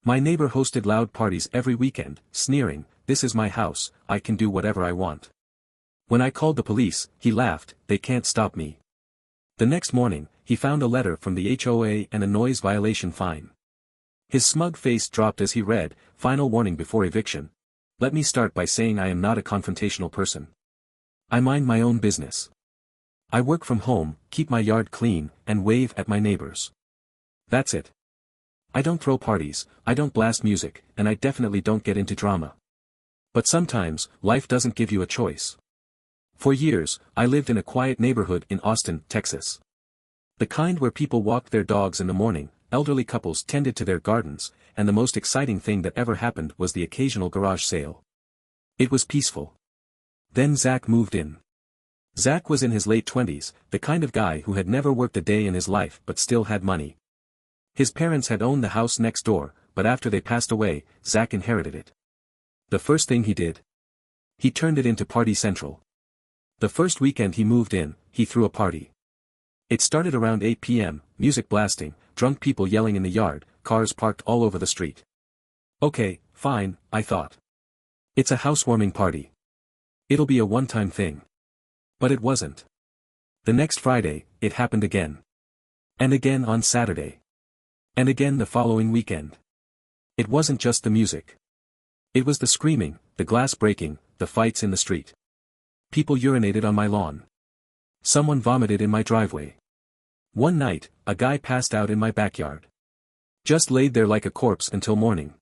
My neighbor hosted loud parties every weekend, sneering, "This is my house, I can do whatever I want." When I called the police, he laughed, "They can't stop me." The next morning, he found a letter from the HOA and a noise violation fine. His smug face dropped as he read, "Final warning before eviction. Let me start by saying I am not a confrontational person. I mind my own business. I work from home, keep my yard clean, and wave at my neighbors. That's it. I don't throw parties, I don't blast music, and I definitely don't get into drama. But sometimes, life doesn't give you a choice." For years, I lived in a quiet neighborhood in Austin, Texas. The kind where people walked their dogs in the morning, elderly couples tended to their gardens, and the most exciting thing that ever happened was the occasional garage sale. It was peaceful. Then Zach moved in. Zach was in his late 20s, the kind of guy who had never worked a day in his life but still had money. His parents had owned the house next door, but after they passed away, Zach inherited it. The first thing he did? He turned it into Party Central. The first weekend he moved in, he threw a party. It started around 8 p.m., music blasting, drunk people yelling in the yard, cars parked all over the street. Okay, fine, I thought. It's a housewarming party. It'll be a one-time thing. But it wasn't. The next Friday, it happened again. And again on Saturday. And again the following weekend. It wasn't just the music. It was the screaming, the glass breaking, the fights in the street. People urinated on my lawn. Someone vomited in my driveway. One night, a guy passed out in my backyard. Just laid there like a corpse until morning.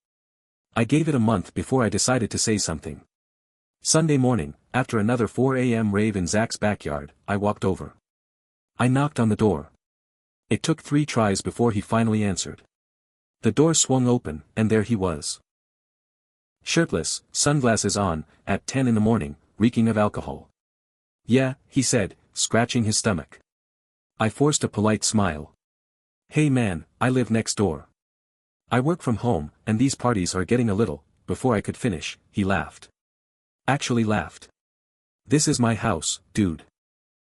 I gave it a month before I decided to say something. Sunday morning, after another 4 a.m. rave in Zach's backyard, I walked over. I knocked on the door. It took 3 tries before he finally answered. The door swung open, and there he was. Shirtless, sunglasses on, at 10 in the morning, reeking of alcohol. "Yeah," he said, scratching his stomach. I forced a polite smile. "Hey man, I live next door. I work from home, and these parties are getting a little." Before I could finish, he laughed. Actually laughed. "This is my house, dude.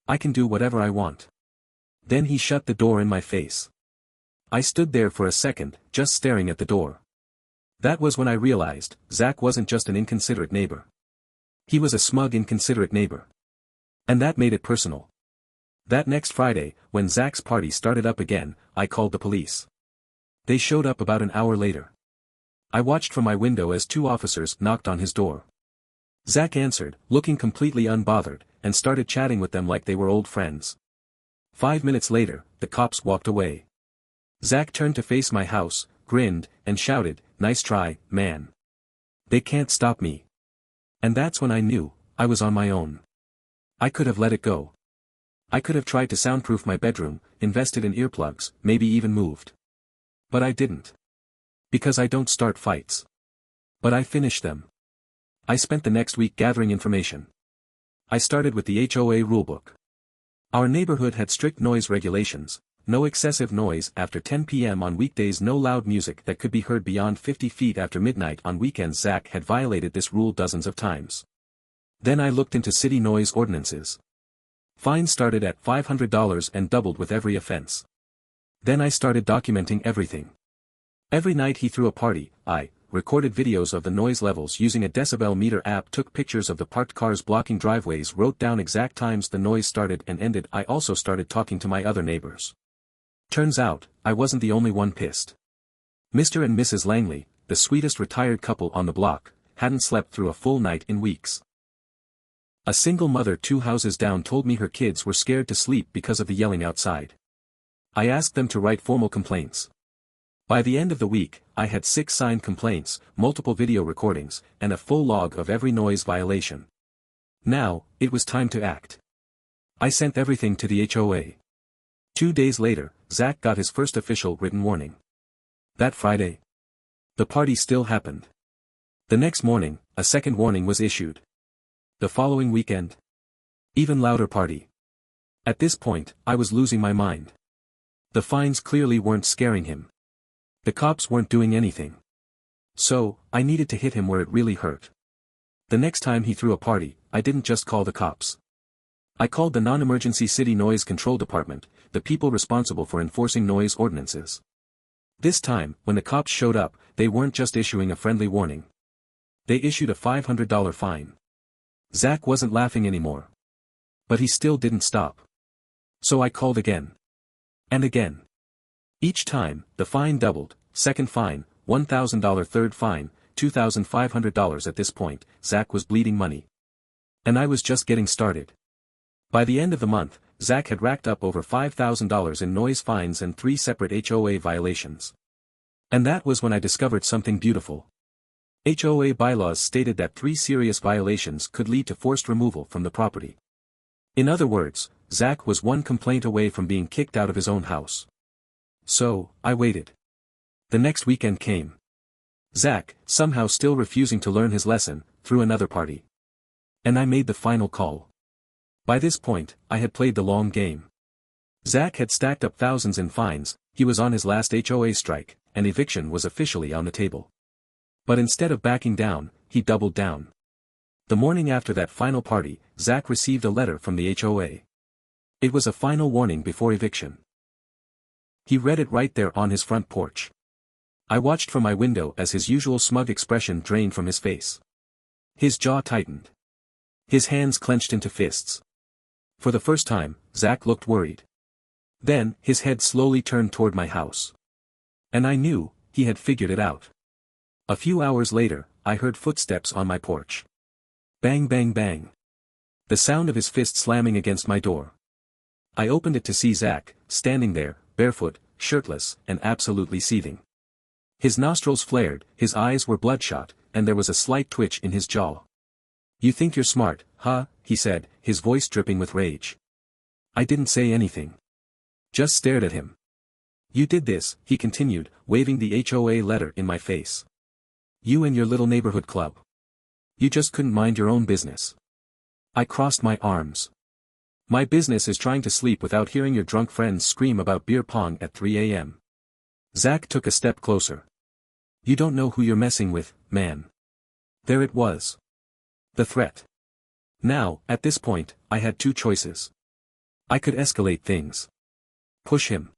I can do whatever I want." Then he shut the door in my face. I stood there for a second, just staring at the door. That was when I realized, Zach wasn't just an inconsiderate neighbor. He was a smug, inconsiderate neighbor. And that made it personal. That next Friday, when Zach's party started up again, I called the police. They showed up about an hour later. I watched from my window as 2 officers knocked on his door. Zach answered, looking completely unbothered, and started chatting with them like they were old friends. 5 minutes later, the cops walked away. Zach turned to face my house, grinned, and shouted, "Nice try, man. They can't stop me." And that's when I knew, I was on my own. I could have let it go. I could have tried to soundproof my bedroom, invested in earplugs, maybe even moved. But I didn't. Because I don't start fights. But I finish them. I spent the next week gathering information. I started with the HOA rulebook. Our neighborhood had strict noise regulations: no excessive noise after 10 p.m. on weekdays, no loud music that could be heard beyond 50 feet after midnight on weekends. Zach had violated this rule dozens of times. Then I looked into city noise ordinances. Fines started at $500 and doubled with every offense. Then I started documenting everything. Every night he threw a party, I recorded videos of the noise levels using a decibel meter app, took pictures of the parked cars blocking driveways, wrote down exact times the noise started and ended. I also started talking to my other neighbors. Turns out, I wasn't the only one pissed. Mr. and Mrs. Langley, the sweetest retired couple on the block, hadn't slept through a full night in weeks. A single mother 2 houses down told me her kids were scared to sleep because of the yelling outside. I asked them to write formal complaints. By the end of the week, I had 6 signed complaints, multiple video recordings, and a full log of every noise violation. Now, it was time to act. I sent everything to the HOA. 2 days later, Zach got his first official written warning. That Friday, the party still happened. The next morning, a second warning was issued. The following weekend, even louder party. At this point, I was losing my mind. The fines clearly weren't scaring him. The cops weren't doing anything. So, I needed to hit him where it really hurt. The next time he threw a party, I didn't just call the cops. I called the non-emergency city noise control department, the people responsible for enforcing noise ordinances. This time, when the cops showed up, they weren't just issuing a friendly warning. They issued a $500 fine. Zach wasn't laughing anymore. But he still didn't stop. So I called again. And again. Each time, the fine doubled: second fine, $1,000, third fine, $2,500. At this point, Zach was bleeding money. And I was just getting started. By the end of the month, Zach had racked up over $5,000 in noise fines and 3 separate HOA violations. And that was when I discovered something beautiful. HOA bylaws stated that 3 serious violations could lead to forced removal from the property. In other words, Zach was 1 complaint away from being kicked out of his own house. So, I waited. The next weekend came. Zach, somehow still refusing to learn his lesson, threw another party. And I made the final call. By this point, I had played the long game. Zach had stacked up thousands in fines, he was on his last HOA strike, and eviction was officially on the table. But instead of backing down, he doubled down. The morning after that final party, Zach received a letter from the HOA. It was a final warning before eviction. He read it right there on his front porch. I watched from my window as his usual smug expression drained from his face. His jaw tightened. His hands clenched into fists. For the first time, Zach looked worried. Then, his head slowly turned toward my house. And I knew, he had figured it out. A few hours later, I heard footsteps on my porch. Bang bang bang. The sound of his fist slamming against my door. I opened it to see Zach, standing there, barefoot, shirtless, and absolutely seething. His nostrils flared, his eyes were bloodshot, and there was a slight twitch in his jaw. "You think you're smart, huh?" he said, his voice dripping with rage. I didn't say anything. Just stared at him. "You did this," he continued, waving the HOA letter in my face. "You and your little neighborhood club. You just couldn't mind your own business." I crossed my arms. "My business is trying to sleep without hearing your drunk friends scream about beer pong at 3 a.m. Zach took a step closer. "You don't know who you're messing with, man." There it was. The threat. Now, at this point, I had 2 choices. I could escalate things. Push him.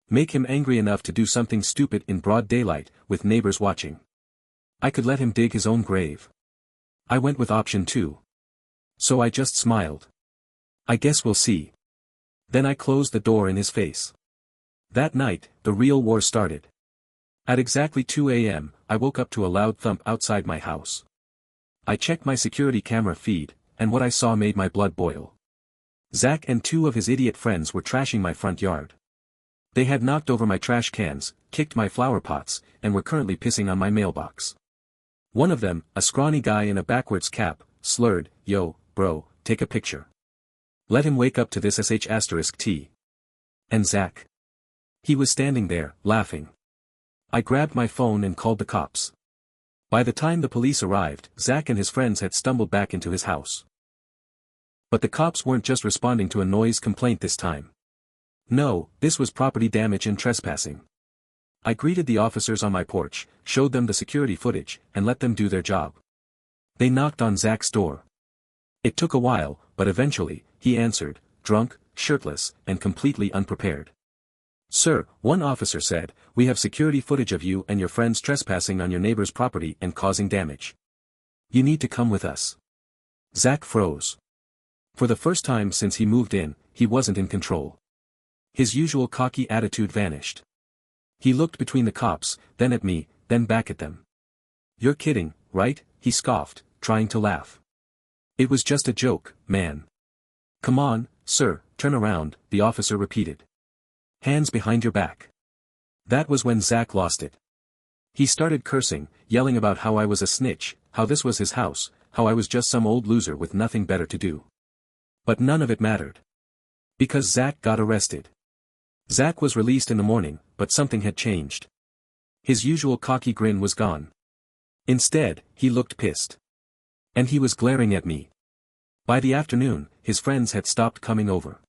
Make him angry enough to do something stupid in broad daylight, with neighbors watching. I could let him dig his own grave. I went with option 2. So I just smiled. "I guess we'll see." Then I closed the door in his face. That night, the real war started. At exactly 2 a.m., I woke up to a loud thump outside my house. I checked my security camera feed, and what I saw made my blood boil. Zach and 2 of his idiot friends were trashing my front yard. They had knocked over my trash cans, kicked my flower pots, and were currently pissing on my mailbox. One of them, a scrawny guy in a backwards cap, slurred, "Yo, bro, take a picture. Let him wake up to this sh*T. And Zach. He was standing there, laughing. I grabbed my phone and called the cops. By the time the police arrived, Zach and his friends had stumbled back into his house. But the cops weren't just responding to a noise complaint this time. No, this was property damage and trespassing. I greeted the officers on my porch, showed them the security footage, and let them do their job. They knocked on Zach's door. It took a while, but eventually, he answered, drunk, shirtless, and completely unprepared. "Sir," one officer said, "we have security footage of you and your friends trespassing on your neighbor's property and causing damage. You need to come with us." Zach froze. For the first time since he moved in, he wasn't in control. His usual cocky attitude vanished. He looked between the cops, then at me, then back at them. "You're kidding, right?" he scoffed, trying to laugh. "It was just a joke, man." "Come on, sir, turn around," the officer repeated. "Hands behind your back." That was when Zach lost it. He started cursing, yelling about how I was a snitch, how this was his house, how I was just some old loser with nothing better to do. But none of it mattered. Because Zach got arrested. Zach was released in the morning, but something had changed. His usual cocky grin was gone. Instead, he looked pissed. And he was glaring at me. By the afternoon, his friends had stopped coming over.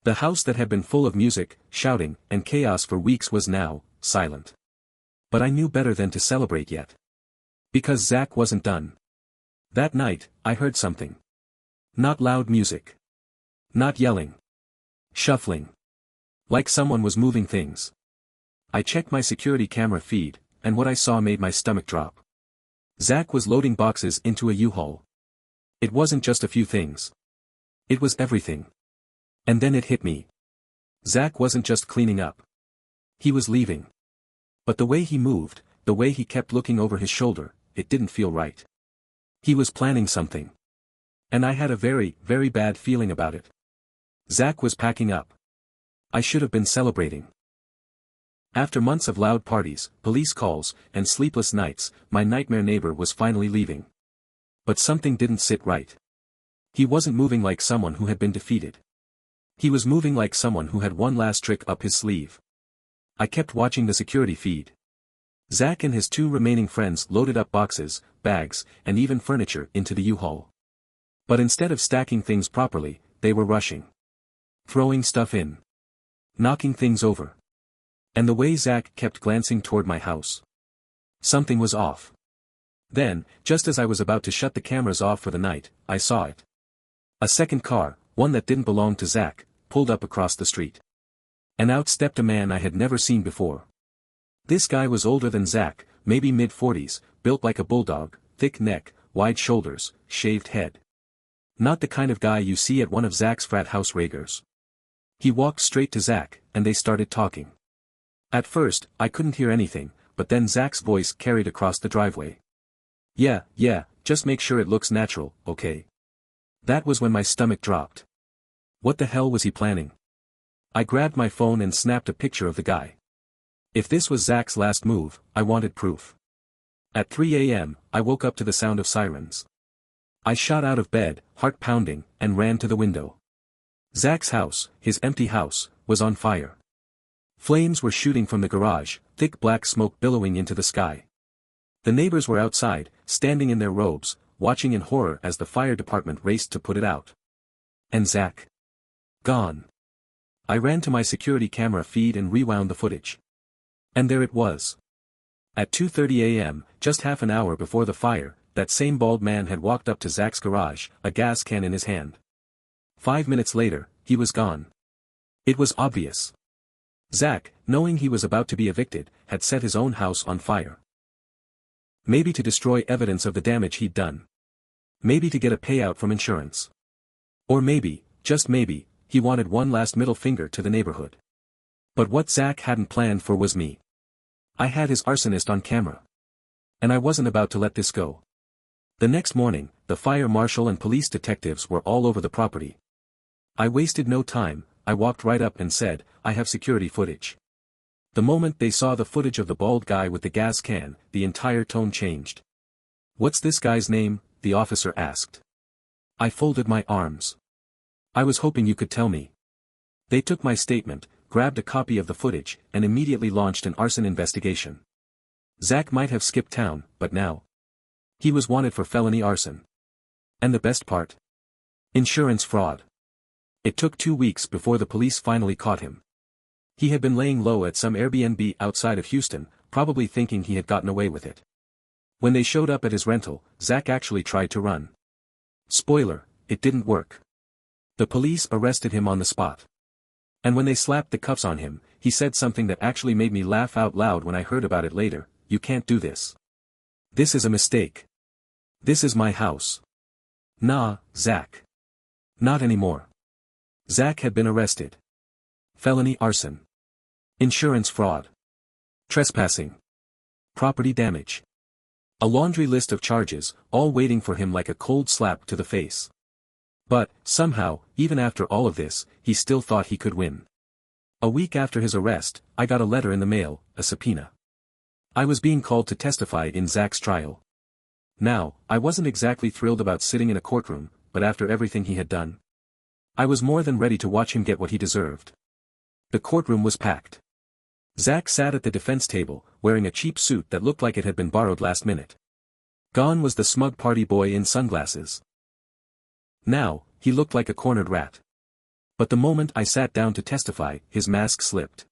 The house that had been full of music, shouting, and chaos for weeks was now silent. But I knew better than to celebrate yet. Because Zach wasn't done. That night, I heard something. Not loud music. Not yelling. Shuffling. Like someone was moving things. I checked my security camera feed, and what I saw made my stomach drop. Zach was loading boxes into a U-Haul. It wasn't just a few things. It was everything. And then it hit me. Zach wasn't just cleaning up. He was leaving. But the way he moved, the way he kept looking over his shoulder, it didn't feel right. He was planning something. And I had a very, very bad feeling about it. Zach was packing up. I should have been celebrating. After months of loud parties, police calls, and sleepless nights, my nightmare neighbor was finally leaving. But something didn't sit right. He wasn't moving like someone who had been defeated. He was moving like someone who had one last trick up his sleeve. I kept watching the security feed. Zach and his two remaining friends loaded up boxes, bags, and even furniture into the U-Haul. But instead of stacking things properly, they were rushing. Throwing stuff in. Knocking things over. And the way Zach kept glancing toward my house. Something was off. Then, just as I was about to shut the cameras off for the night, I saw it. A second car, one that didn't belong to Zach, pulled up across the street. And out stepped a man I had never seen before. This guy was older than Zach, maybe mid-40s, built like a bulldog, thick neck, wide shoulders, shaved head. Not the kind of guy you see at one of Zach's frat house rages. He walked straight to Zach, and they started talking. At first, I couldn't hear anything, but then Zach's voice carried across the driveway. Yeah, just make sure it looks natural, okay? That was when my stomach dropped. What the hell was he planning? I grabbed my phone and snapped a picture of the guy. If this was Zach's last move, I wanted proof. At 3 a.m., I woke up to the sound of sirens. I shot out of bed, heart pounding, and ran to the window. Zach's house, his empty house, was on fire. Flames were shooting from the garage, thick black smoke billowing into the sky. The neighbors were outside, standing in their robes, watching in horror as the fire department raced to put it out. And Zach? Gone. I ran to my security camera feed and rewound the footage. And there it was. At 2:30 a.m., just half an hour before the fire, that same bald man had walked up to Zach's garage, a gas can in his hand. 5 minutes later, he was gone. It was obvious. Zach, knowing he was about to be evicted, had set his own house on fire. Maybe to destroy evidence of the damage he'd done. Maybe to get a payout from insurance. Or maybe, just maybe, he wanted one last middle finger to the neighborhood. But what Zach hadn't planned for was me. I had his arsonist on camera. And I wasn't about to let this go. The next morning, the fire marshal and police detectives were all over the property. I wasted no time, I walked right up and said, I have security footage. The moment they saw the footage of the bald guy with the gas can, the entire tone changed. What's this guy's name? The officer asked. I folded my arms. I was hoping you could tell me. They took my statement, grabbed a copy of the footage, and immediately launched an arson investigation. Zach might have skipped town, but now. He was wanted for felony arson. And the best part? Insurance fraud. It took 2 weeks before the police finally caught him. He had been laying low at some Airbnb outside of Houston, probably thinking he had gotten away with it. When they showed up at his rental, Zach actually tried to run. Spoiler, it didn't work. The police arrested him on the spot. And when they slapped the cuffs on him, he said something that actually made me laugh out loud when I heard about it later. You can't do this. This is a mistake. This is my house. Nah, Zach. Not anymore. Zach had been arrested. Felony arson. Insurance fraud. Trespassing. Property damage. A laundry list of charges, all waiting for him like a cold slap to the face. But, somehow, even after all of this, he still thought he could win. A week after his arrest, I got a letter in the mail, a subpoena. I was being called to testify in Zach's trial. Now, I wasn't exactly thrilled about sitting in a courtroom, but after everything he had done, I was more than ready to watch him get what he deserved. The courtroom was packed. Zach sat at the defense table, wearing a cheap suit that looked like it had been borrowed last minute. Gone was the smug party boy in sunglasses. Now, he looked like a cornered rat. But the moment I sat down to testify, his mask slipped.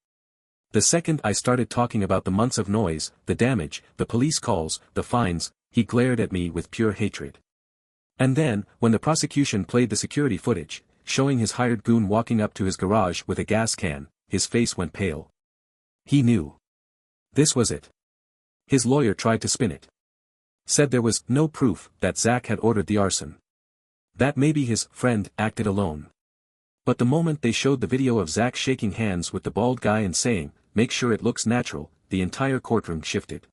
The second I started talking about the months of noise, the damage, the police calls, the fines, he glared at me with pure hatred. And then, when the prosecution played the security footage, showing his hired goon walking up to his garage with a gas can, his face went pale. He knew. This was it. His lawyer tried to spin it. Said there was no proof that Zach had ordered the arson. That maybe his friend acted alone. But the moment they showed the video of Zach shaking hands with the bald guy and saying, "Make sure it looks natural," the entire courtroom shifted.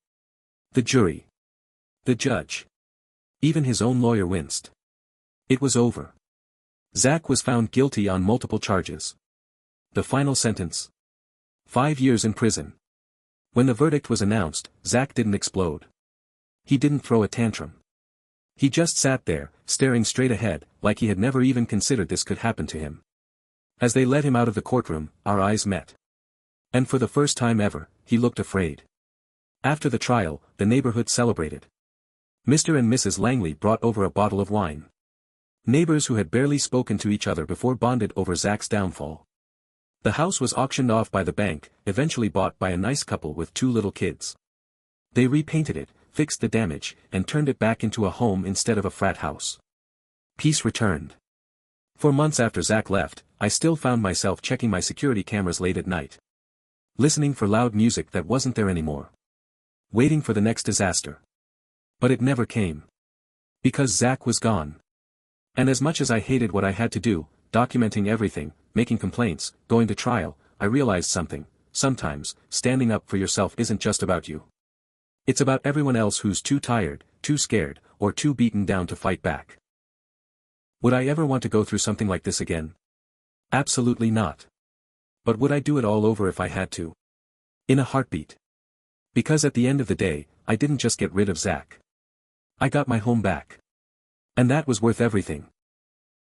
The jury. The judge. Even his own lawyer winced. It was over. Zach was found guilty on multiple charges. The final sentence. 5 years in prison. When the verdict was announced, Zach didn't explode. He didn't throw a tantrum. He just sat there, staring straight ahead, like he had never even considered this could happen to him. As they led him out of the courtroom, our eyes met. And for the first time ever, he looked afraid. After the trial, the neighborhood celebrated. Mr. and Mrs. Langley brought over a bottle of wine. Neighbors who had barely spoken to each other before bonded over Zach's downfall. The house was auctioned off by the bank, eventually bought by a nice couple with 2 little kids. They repainted it, fixed the damage, and turned it back into a home instead of a frat house. Peace returned. For months after Zach left, I still found myself checking my security cameras late at night. Listening for loud music that wasn't there anymore. Waiting for the next disaster. But it never came. Because Zach was gone. And as much as I hated what I had to do, documenting everything, making complaints, going to trial, I realized something: sometimes, standing up for yourself isn't just about you. It's about everyone else who's too tired, too scared, or too beaten down to fight back. Would I ever want to go through something like this again? Absolutely not. But would I do it all over if I had to? In a heartbeat. Because at the end of the day, I didn't just get rid of Zach. I got my home back. And that was worth everything.